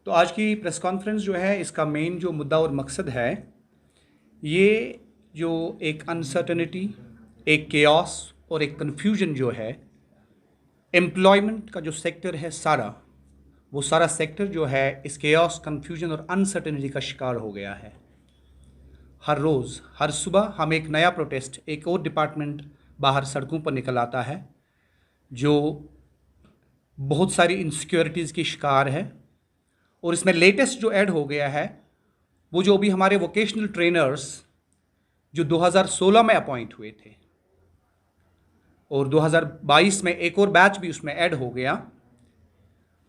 तो आज की प्रेस कॉन्फ्रेंस जो है इसका मेन जो मुद्दा और मकसद है, ये जो एक अनसर्टनिटी, एक केओस और एक कन्फ्यूजन जो है, एम्प्लॉयमेंट का जो सेक्टर है वो सारा सेक्टर जो है इस केओस, कन्फ्यूजन और अनसर्टनिटी का शिकार हो गया है। हर रोज़ हर सुबह हम एक नया प्रोटेस्ट, एक और डिपार्टमेंट बाहर सड़कों पर निकल आता है जो बहुत सारी इनसिक्योरिटीज़ की शिकार है। और इसमें लेटेस्ट जो ऐड हो गया है वो जो अभी हमारे वोकेशनल ट्रेनर्स जो 2016 में अपॉइंट हुए थे और 2022 में एक और बैच भी उसमें ऐड हो गया।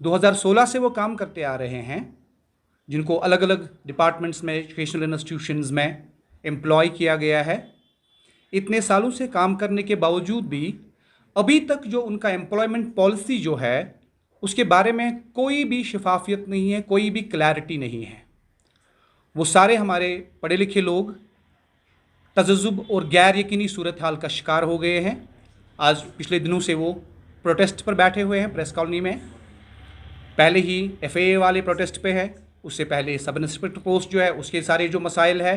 2016 से वो काम करते आ रहे हैं, जिनको अलग अलग डिपार्टमेंट्स में, एजुकेशनल इंस्टीट्यूशंस में एम्प्लॉय किया गया है। इतने सालों से काम करने के बावजूद भी अभी तक जो उनका एम्प्लॉयमेंट पॉलिसी जो है उसके बारे में कोई भी शफाफियत नहीं है, कोई भी क्लैरिटी नहीं है। वो सारे हमारे पढ़े लिखे लोग तजज़ुब और गैर यकीनी सूरत हाल का शिकार हो गए हैं। आज पिछले दिनों से वो प्रोटेस्ट पर बैठे हुए हैं प्रेस कॉलोनी में। पहले ही FAA वाले प्रोटेस्ट पे है, उससे पहले सब इंस्पेक्टर पोस्ट जो है उसके सारे जो मसाइल है।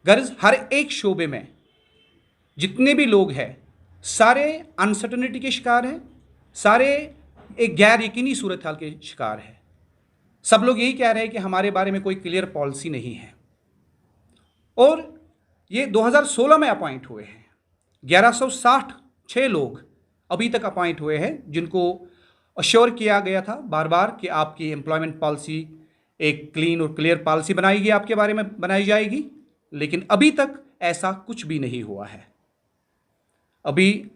गर्ज हर एक शोबे में जितने भी लोग हैं सारे अनसर्टनिटी के शिकार हैं, सारे एक गैर यकीनी सूरत हाल के शिकार है। सब लोग यही कह रहे हैं कि हमारे बारे में कोई क्लियर पॉलिसी नहीं है। और ये 2016 में अपॉइंट हुए हैं, 1166 लोग अभी तक अपॉइंट हुए हैं, जिनको अश्योर किया गया था बार बार कि आपकी एम्प्लॉयमेंट पॉलिसी एक क्लीन और क्लियर पॉलिसी बनाएगी, आपके बारे में बनाई जाएगी। लेकिन अभी तक ऐसा कुछ भी नहीं हुआ है। अभी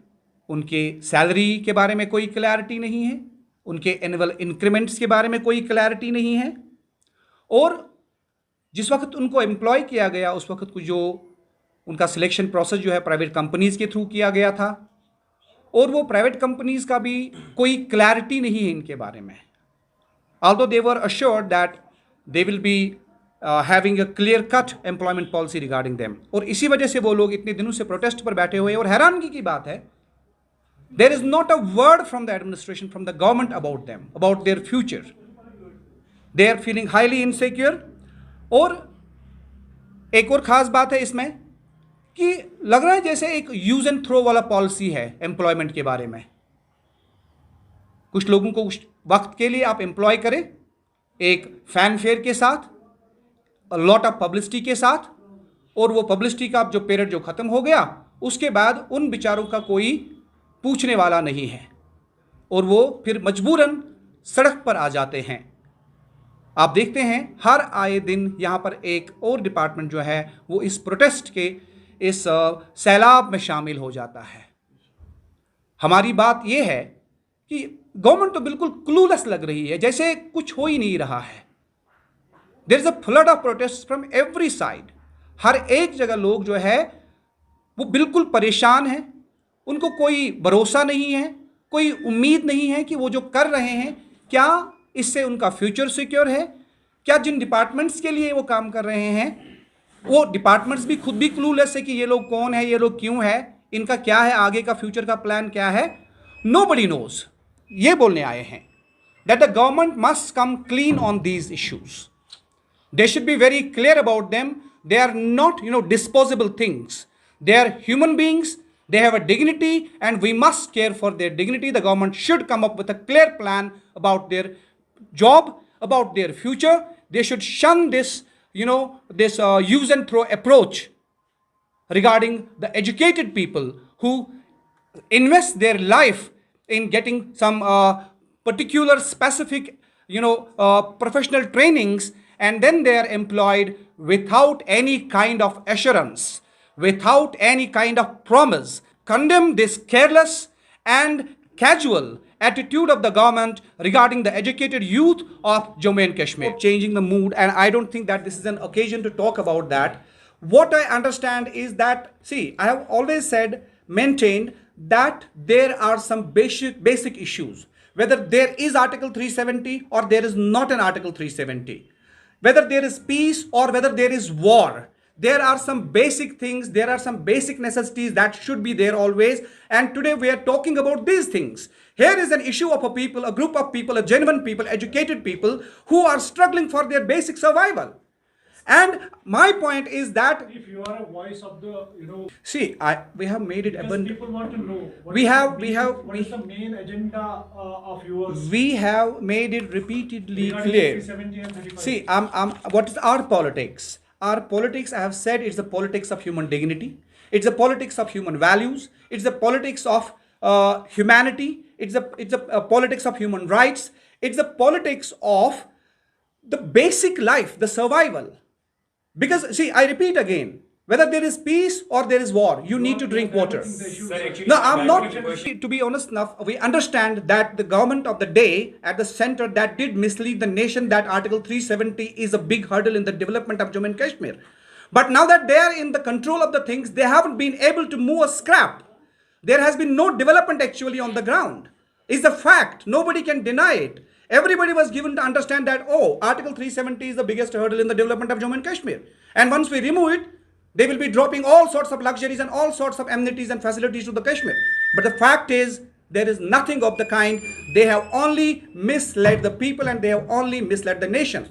उनके सैलरी के बारे में कोई क्लैरिटी नहीं है, उनके एनुअल इंक्रीमेंट्स के बारे में कोई क्लैरिटी नहीं है। और जिस वक्त उनको एम्प्लॉय किया गया उस वक्त कुछ जो उनका सिलेक्शन प्रोसेस जो है प्राइवेट कंपनीज़ के थ्रू किया गया था, और वो प्राइवेट कंपनीज़ का भी कोई क्लैरिटी नहीं है इनके बारे में। although they were assured that they will be having a clear cut employment policy regarding them। और इसी वजह से वो लोग इतने दिनों से प्रोटेस्ट पर बैठे हुए हैं। और हैरानगी की बात है, there is not a word from the administration, from the government about them, about their future। they are feeling highly insecure। और एक और ख़ास बात है इसमें कि लग रहा है जैसे एक यूज एंड थ्रो वाला पॉलिसी है एम्प्लॉयमेंट के बारे में। कुछ लोगों को कुछ वक्त के लिए आप एम्प्लॉय करें एक फैनफेयर के साथ, लॉट ऑफ पब्लिसिटी के साथ, और वो पब्लिसिटी का जो पीरियड जो ख़त्म हो गया उसके बाद उन बेचारों का कोई पूछने वाला नहीं है और वो फिर मजबूरन सड़क पर आ जाते हैं। आप देखते हैं हर आए दिन यहाँ पर एक और डिपार्टमेंट जो है वो इस प्रोटेस्ट के इस सैलाब में शामिल हो जाता है। हमारी बात ये है कि गवर्नमेंट तो बिल्कुल क्लूलेस लग रही है, जैसे कुछ हो ही नहीं रहा है। There is a flood of protest from every side. हर एक जगह लोग जो है वो बिल्कुल परेशान हैं, उनको कोई भरोसा नहीं है, कोई उम्मीद नहीं है कि वो जो कर रहे हैं क्या इससे उनका फ्यूचर सिक्योर है, क्या जिन डिपार्टमेंट्स के लिए वो काम कर रहे हैं वो डिपार्टमेंट्स भी खुद भी क्लूलेस है कि ये लोग कौन है, ये लोग क्यों है, इनका क्या है, आगे का फ्यूचर का प्लान क्या है। Nobody knows. ये बोलने आए हैं that the government must come clean on these issues. They should be very clear about them. They are not disposable things, they are human beings. They have a dignity and we must care for their dignity। The government should come up with a clear plan about their job, about their future। They should shun this, this use and throw approach regarding the educated people who invest their life in getting some particular specific, professional trainings, and then they are employed without any kind of assurance, without any kind of promise। Condemn this careless and casual attitude of the government regarding the educated youth of Jammu and Kashmir, changing the mood, and I don't think that this is an occasion to talk about that। What I understand is that, see, I have always said, maintained that there are some basic issues, whether there is Article 370 or there is not an Article 370, whether there is peace or whether there is war। There are some basic things, there are some basic necessities that should be there always, and today we are talking about these things Here is an issue of a people, a group of people, a genuine people, educated people who are struggling for their basic survival. And my point is that, if you are a voice of the, see, we have made it because abundant. people want to know what We is have- the we main- have- what is the main agenda of yours We have made it repeatedly regarding clear. 370 and 35. See, what is our politics? Our politics, I have said, it's the politics of human dignity. It's the politics of human values. It's the politics of humanity. It's the politics of human rights. It's the politics of the basic life, the survival. Because, see, I repeat again, whether there is peace or there is war, you need to drink water. Sir, actually, No, I'm not. question. To be honest enough, we understand that the government of the day at the center that did mislead the nation that Article 370 is a big hurdle in the development of Jammu and Kashmir. But now that they are in the control of the things, they haven't been able to move a scrap. There has been no development actually on the ground. It's a fact. Nobody can deny it. Everybody was given to understand that, oh, Article 370 is the biggest hurdle in the development of Jammu and Kashmir. And once we remove it, they will be dropping all sorts of luxuries and all sorts of amenities and facilities to the Kashmir. But the fact is, there is nothing of the kind. They have only misled the people and they have only misled the nation.